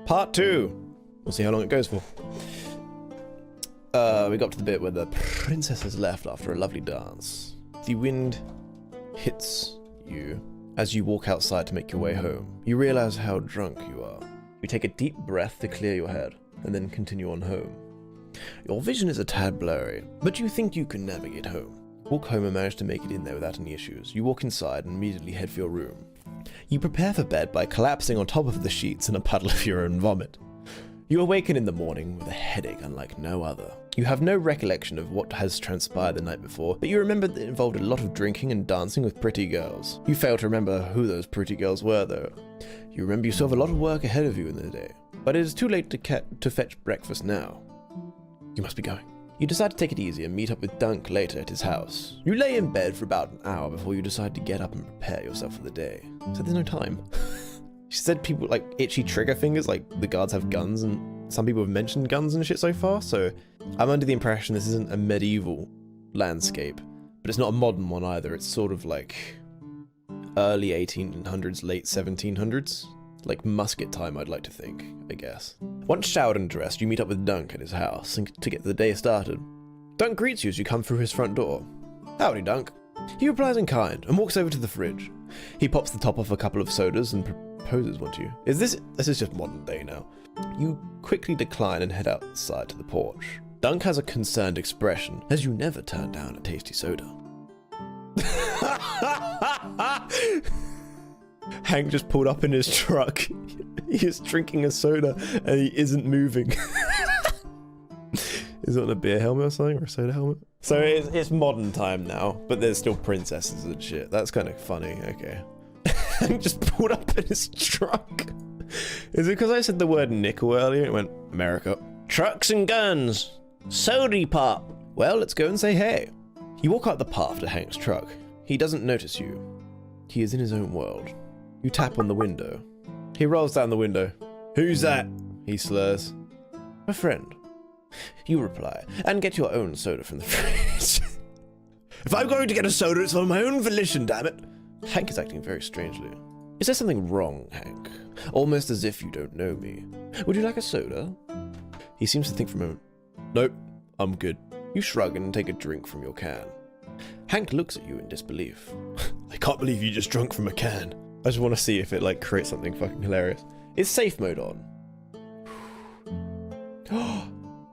Part 2. We'll see how long it goes for. We got to the bit where the princess has left after a lovely dance. The wind hits you as you walk outside to make your way home. You realize how drunk you are. You take a deep breath to clear your head, and then continue on home. Your vision is a tad blurry, but you think you can navigate home. Walk home and manage to make it in there without any issues. You walk inside and immediately head for your room. You prepare for bed by collapsing on top of the sheets in a puddle of your own vomit. You awaken in the morning with a headache unlike no other. You have no recollection of what has transpired the night before, but you remember that it involved a lot of drinking and dancing with pretty girls. You fail to remember who those pretty girls were, though. You remember you still have a lot of work ahead of you in the day, but it is too late to fetch breakfast now. You must be going. You decide to take it easy and meet up with Dunk later at his house. You lay in bed for about an hour before you decide to get up and prepare yourself for the day. So there's no time. She said people like itchy trigger fingers, like the guards have guns, and some people have mentioned guns and shit so far, so I'm under the impression this isn't a medieval landscape, but it's not a modern one either. It's sort of like early 1800s, late 1700s. Like musket time, I'd like to think, I guess. Once showered and dressed, you meet up with Dunk at his house to get the day started. Dunk greets you as you come through his front door. Howdy, Dunk. He replies in kind and walks over to the fridge. He pops the top off a couple of sodas and proposes one to you. This is just modern day now. You quickly decline and head outside to the porch. Dunk has a concerned expression, as you never turn down a tasty soda. Hank just pulled up in his truck. He is drinking a soda and he isn't moving. Is it on a beer helmet or something, or a soda helmet? So it's modern time now, but there's still princesses and shit. That's kind of funny. Okay. Hank just pulled up in his truck. Is it because I said the word nickel earlier? It went America. Trucks and guns. Sody pop. Well, let's go and say hey. You walk out the path to Hank's truck. He doesn't notice you. He is in his own world. You tap on the window. He rolls down the window. Who's that? He slurs. A friend. You reply, and get your own soda from the fridge. If I'm going to get a soda, it's on my own volition, damn it. Hank is acting very strangely. Is there something wrong, Hank? Almost as if you don't know me. Would you like a soda? He seems to think for a moment. Nope, I'm good. You shrug and take a drink from your can. Hank looks at you in disbelief. I can't believe you just drunk from a can. I just want to see if it like creates something fucking hilarious. Is safe mode on?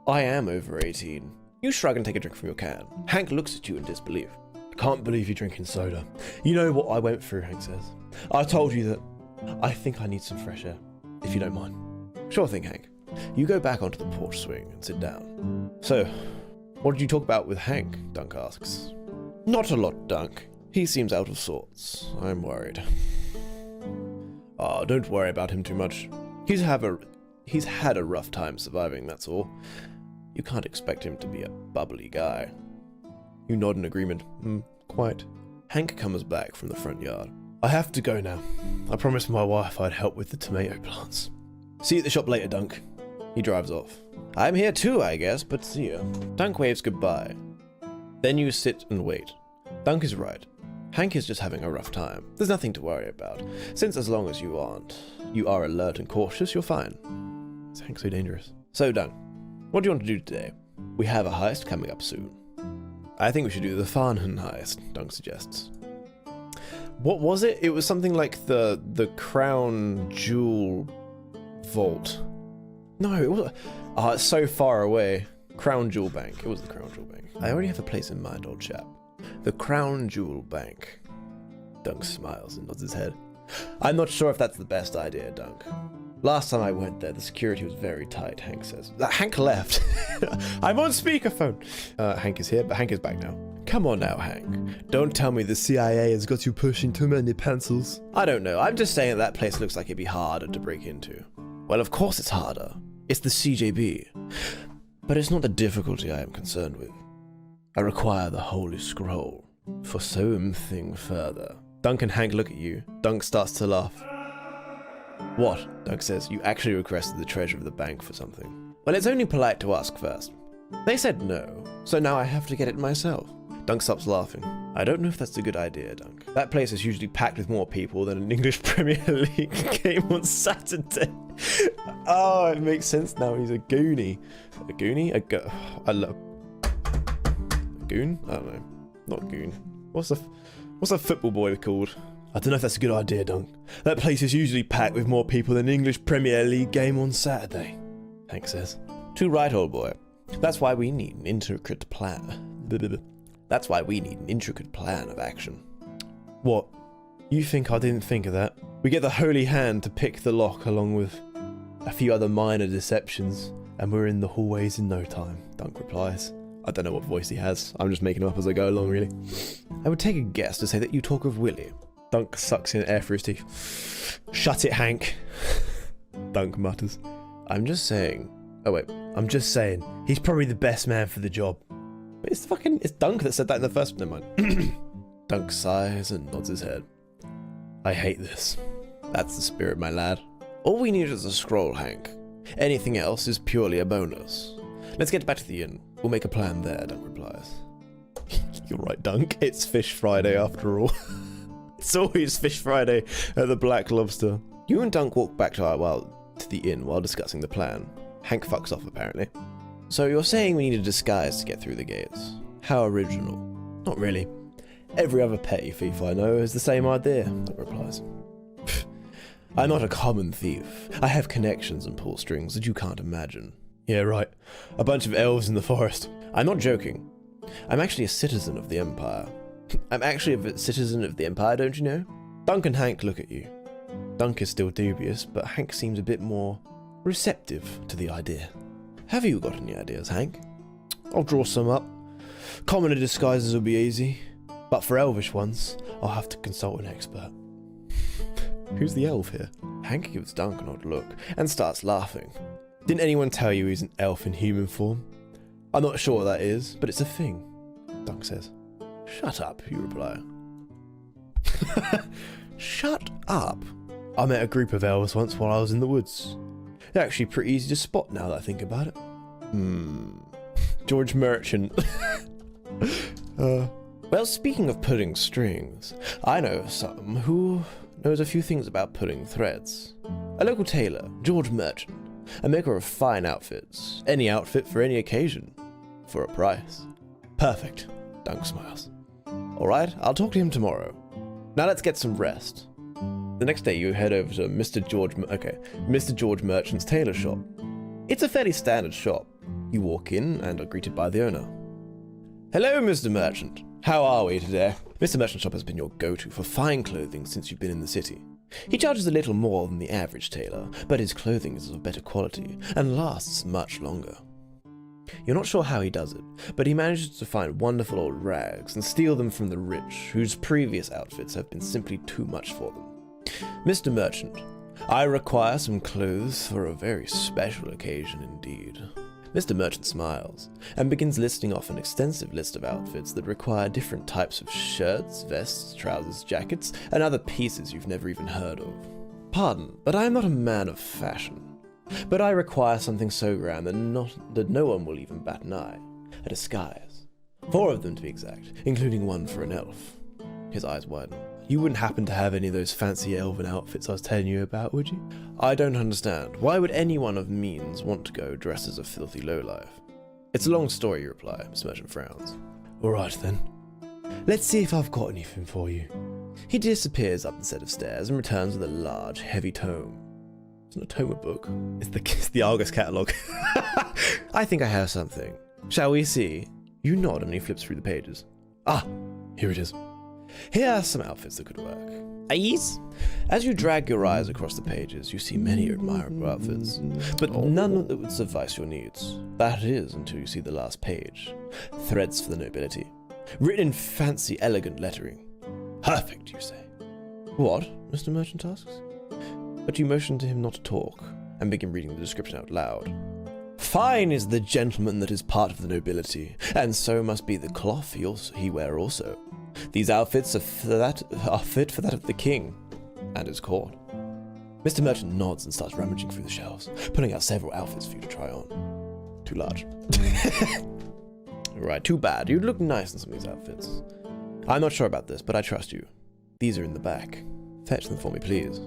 I am over 18. You shrug and take a drink from your can. Hank looks at you in disbelief. I can't believe you're drinking soda. You know what I went through, Hank says. I told you that I think I need some fresh air, if you don't mind. Sure thing, Hank. You go back onto the porch swing and sit down. So, what did you talk about with Hank? Dunk asks. Not a lot, Dunk. He seems out of sorts. I'm worried. Oh, don't worry about him too much. He's had a rough time surviving, that's all. You can't expect him to be a bubbly guy. You nod in agreement. Quite. Hank comes back from the front yard. I have to go now. I promised my wife I'd help with the tomato plants. See you at the shop later, Dunk. He drives off. I'm here too, I guess, but see ya. Dunk waves goodbye. Then you sit and wait. Dunk is right. Hank is just having a rough time. There's nothing to worry about, since as long as you are alert and cautious, you're fine. Is Hank so dangerous? So, Dunk, what do you want to do today? We have a heist coming up soon. I think we should do the Farnham heist, Dunk suggests. What was it? It was something like the Crown Jewel Vault. No, it was. Oh, it's so far away. Crown Jewel Bank. It was the Crown Jewel Bank. I already have a place in mind, old chap. The Crown Jewel Bank. Dunk smiles and nods his head. I'm not sure if that's the best idea, Dunk. Last time I went there, the security was very tight, Hank says. Hank left. I'm on speakerphone. Hank is here, but Hank is back now. Come on now, Hank. Don't tell me the CIA has got you pushing too many pencils. I don't know. I'm just saying that place looks like it'd be harder to break into. Well, of course it's harder. It's the CJB. But it's not the difficulty I am concerned with. I require the Holy Scroll for something further. Dunk and Hank look at you. Dunk starts to laugh. What? Dunk says, you actually requested the treasure of the bank for something. Well, it's only polite to ask first. They said no, so now I have to get it myself. Dunk stops laughing. I don't know if that's a good idea, Dunk. That place is usually packed with more people than an English Premier League game on Saturday. Oh, it makes sense now. He's a goonie. A goonie? I love... A goon? I don't know. Not goon. What's a football boy called? I don't know if that's a good idea, Dunk. That place is usually packed with more people than an English Premier League game on Saturday. Hank says. Too right, old boy. That's why we need an intricate plan. That's why we need an intricate plan of action. What? You think I didn't think of that? We get the Holy Hand to pick the lock along with a few other minor deceptions, and we're in the hallways in no time, Dunk replies. I don't know what voice he has. I'm just making him up as I go along, really. I would take a guess to say that you talk of Willie. Dunk sucks in air through his teeth. Shut it, Hank. Dunk mutters. I'm just saying. Oh wait, I'm just saying. He's probably the best man for the job. But it's Dunk that said that in the first. Never mind. Dunk sighs and nods his head. I hate this. That's the spirit, my lad. All we need is a scroll, Hank. Anything else is purely a bonus. Let's get back to the inn. We'll make a plan there, Dunk replies. You're right, Dunk. It's Fish Friday after all. It's always Fish Friday at the Black Lobster. You and Dunk walk back to the inn while discussing the plan. Hank fucks off, apparently. So you're saying we need a disguise to get through the gates? How original. Not really. Every other petty thief I know has the same idea, Dunk replies. I'm not a common thief. I have connections and pull strings that you can't imagine. Yeah, right. A bunch of elves in the forest. I'm not joking. I'm actually a citizen of the Empire. I'm actually a citizen of the Empire, don't you know? Dunk and Hank look at you. Dunk is still dubious, but Hank seems a bit more receptive to the idea. Have you got any ideas, Hank? I'll draw some up. Commoner disguises will be easy, but for elvish ones, I'll have to consult an expert. Who's the elf here? Hank gives Dunk an odd look and starts laughing. Didn't anyone tell you he's an elf in human form? I'm not sure what that is, but it's a thing, Dunk says. Shut up, you reply. Shut up. I met a group of elves once while I was in the woods. They're actually pretty easy to spot now that I think about it. George Merchant. Well, speaking of pulling strings, I know some who knows a few things about pulling threads. A local tailor, George Merchant, a maker of fine outfits. Any outfit for any occasion. For a price. Perfect. Dunk smiles. Alright, I'll talk to him tomorrow. Now let's get some rest. The next day you head over to Mr. George Merchant's tailor shop. It's a fairly standard shop. You walk in and are greeted by the owner. Hello, Mr. Merchant. How are we today? Mr. Merchant's shop has been your go-to for fine clothing since you've been in the city. He charges a little more than the average tailor, but his clothing is of better quality and lasts much longer. You're not sure how he does it, but he manages to find wonderful old rags and steal them from the rich, whose previous outfits have been simply too much for them. Mr. Merchant, I require some clothes for a very special occasion indeed. Mr. Merchant smiles and begins listing off an extensive list of outfits that require different types of shirts, vests, trousers, jackets, and other pieces you've never even heard of. Pardon, but I am not a man of fashion. But I require something so grand that no one will even bat an eye. A disguise. 4 of them to be exact, including one for an elf. His eyes widen. You wouldn't happen to have any of those fancy elven outfits I was telling you about, would you? I don't understand. Why would anyone of means want to go dressed as a filthy lowlife? It's a long story, you reply. Mr. Merchant frowns. Alright then. Let's see if I've got anything for you. He disappears up the set of stairs and returns with a large, heavy tome. It's not a tome, a book. It's the Argus catalogue. I think I have something. Shall we see? You nod and he flips through the pages. Ah, here it is. Here are some outfits that could work. Eyes? As you drag your eyes across the pages, you see many admirable outfits, but none that would suffice your needs. That is, until you see the last page. Threads for the nobility. Written in fancy, elegant lettering. Perfect, you say. What? Mr. Merchant asks. But you motion to him not to talk, and begin reading the description out loud. Fine is the gentleman that is part of the nobility, and so must be the cloth he wear also. These outfits are fit for that of the king and his court. Mr. Merchant nods and starts rummaging through the shelves, pulling out several outfits for you to try on. Too large. Right, too bad. You'd look nice in some of these outfits. I'm not sure about this, but I trust you. These are in the back. Fetch them for me, please.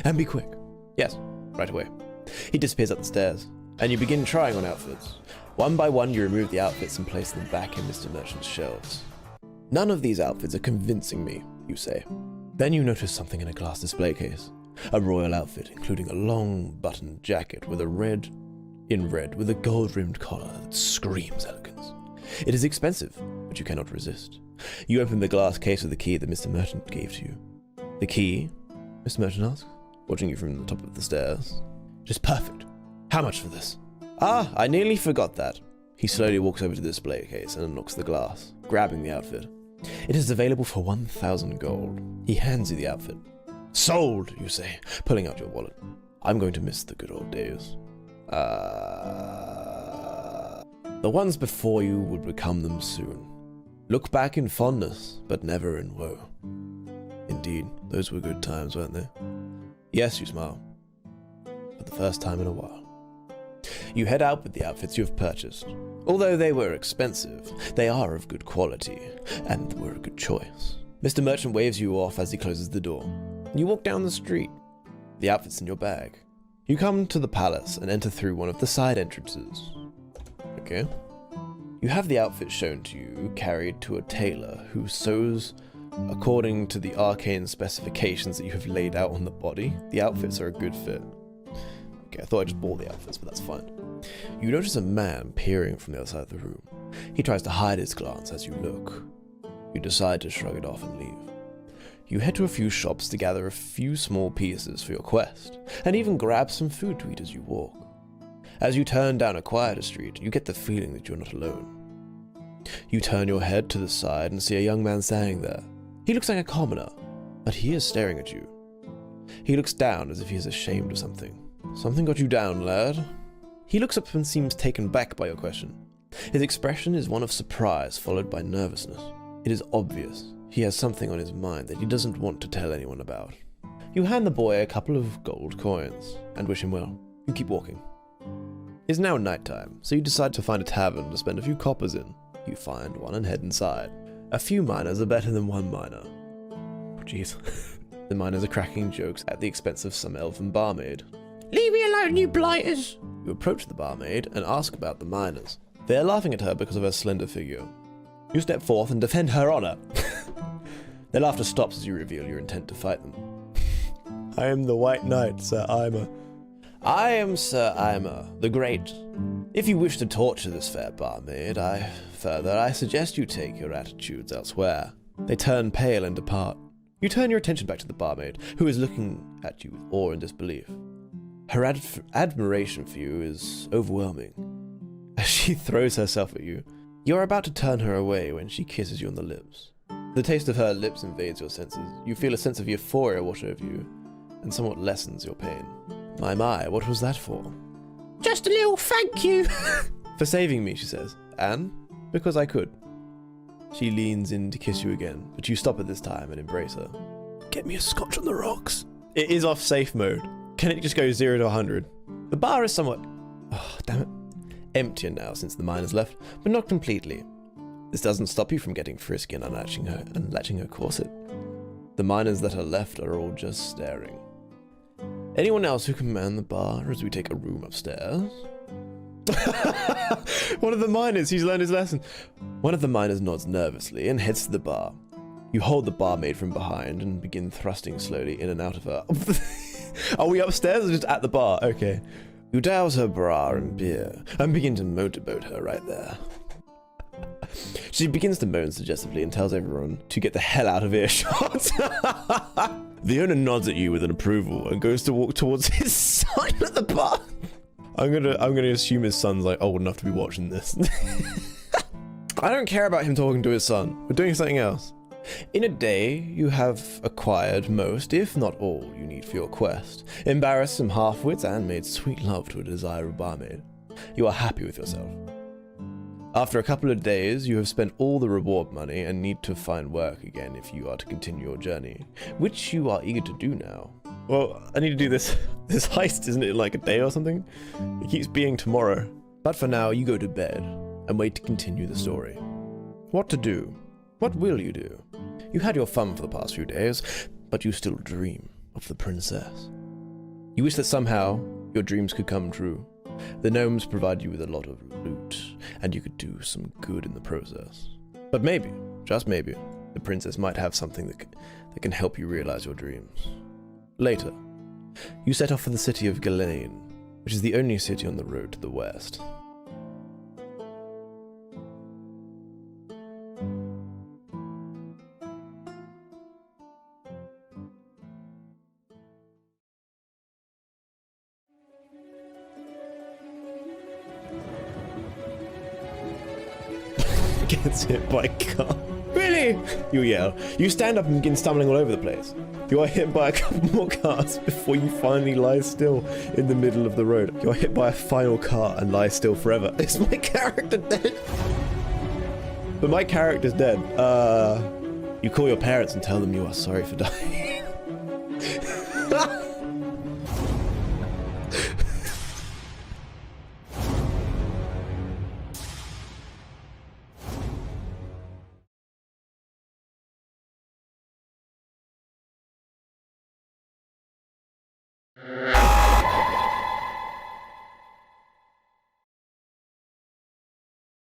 And be quick. Yes, right away. He disappears up the stairs, and you begin trying on outfits. One by one, you remove the outfits and place them back in Mr. Merchant's shelves. None of these outfits are convincing me, you say. Then you notice something in a glass display case. A royal outfit, including a long buttoned jacket with red with a gold-rimmed collar that screams elegance. It is expensive, but you cannot resist. You open the glass case with the key that Mr. Merchant gave to you. The key? Mr. Merchant asks, watching you from the top of the stairs. Just perfect. How much for this? Ah, I nearly forgot that. He slowly walks over to the display case and unlocks the glass, grabbing the outfit. It is available for 1,000 gold. He hands you the outfit. Sold, you say, pulling out your wallet. I'm going to miss the good old days. The ones before you would become them soon. Look back in fondness, but never in woe. Indeed, those were good times, weren't they? Yes, you smile. For the first time in a while. You head out with the outfits you have purchased. Although they were expensive, they are of good quality, and were a good choice. Mr. Merchant waves you off as he closes the door. You walk down the street. The outfit's in your bag. You come to the palace and enter through one of the side entrances. Okay. You have the outfit shown to you, carried to a tailor who sews according to the arcane specifications that you have laid out on the body. The outfits are a good fit. Okay, I thought I just bought the outfits, but that's fine. You notice a man peering from the other side of the room. He tries to hide his glance as you look. You decide to shrug it off and leave. You head to a few shops to gather a few small pieces for your quest, and even grab some food to eat as you walk. As you turn down a quieter street, you get the feeling that you're not alone. You turn your head to the side and see a young man standing there. He looks like a commoner, but he is staring at you. He looks down as if he is ashamed of something. Something got you down, lad? He looks up and seems taken back by your question. His expression is one of surprise, followed by nervousness. It is obvious he has something on his mind that he doesn't want to tell anyone about. You hand the boy a couple of gold coins, and wish him well. You keep walking. It's now nighttime, so you decide to find a tavern to spend a few coppers in. You find one and head inside. A few miners are better than one miner. Oh, jeez. The miners are cracking jokes at the expense of some elven barmaid. Leave me alone, you blighters! You approach the barmaid and ask about the miners. They are laughing at her because of her slender figure. You step forth and defend her honor. Their laughter stops as you reveal your intent to fight them. I am the White Knight, Sir Eimer. I am Sir Eimer, the Great. If you wish to torture this fair barmaid, I suggest you take your attitudes elsewhere. They turn pale and depart. You turn your attention back to the barmaid, who is looking at you with awe and disbelief. Her admiration for you is overwhelming. As she throws herself at you, you are about to turn her away when she kisses you on the lips. The taste of her lips invades your senses. You feel a sense of euphoria wash over you, and somewhat lessens your pain. My, what was that for? Just a little thank you. For saving me, she says. And because I could. She leans in to kiss you again, but you stop at this time and embrace her. Get me a scotch on the rocks. It is off safe mode. Can it just go 0 to 100? The bar is somewhat... Oh, damn it. Emptier now since the miners left, but not completely. This doesn't stop you from getting frisky and unlatching her corset. The miners that are left are all just staring. Anyone else who can man the bar as we take a room upstairs? One of the miners, he's learned his lesson. One of the miners nods nervously and heads to the bar. You hold the barmaid from behind and begin thrusting slowly in and out of her. Are we upstairs or just at the bar? Okay. You douse her bra in beer and begin to motorboat her right there. She begins to moan suggestively and tells everyone to get the hell out of earshot. The owner nods at you with an approval and goes to walk towards his son at the bar. I'm gonna assume his son's like old enough to be watching this. I don't care about him talking to his son. We're doing something else. In a day, you have acquired most, if not all, you need for your quest, embarrassed some half-wits, and made sweet love to a desirable barmaid. You are happy with yourself. After a couple of days, you have spent all the reward money and need to find work again if you are to continue your journey, which you are eager to do now. Well, I need to do this heist, isn't it, in like a day or something? It keeps being tomorrow. But for now, you go to bed and wait to continue the story. What to do? What will you do? You had your fun for the past few days, but you still dream of the princess. You wish that somehow your dreams could come true. The gnomes provide you with a lot of loot, and you could do some good in the process. But maybe, just maybe, the princess might have something that can help you realize your dreams. Later, you set off for the city of Ghislaine, which is the only city on the road to the west. Gets hit by a car. Really? You yell. You stand up and begin stumbling all over the place. You are hit by a couple more cars before you finally lie still in the middle of the road. You are hit by a final car and lie still forever. Is my character dead? But my character's dead. You call your parents and tell them you are sorry for dying.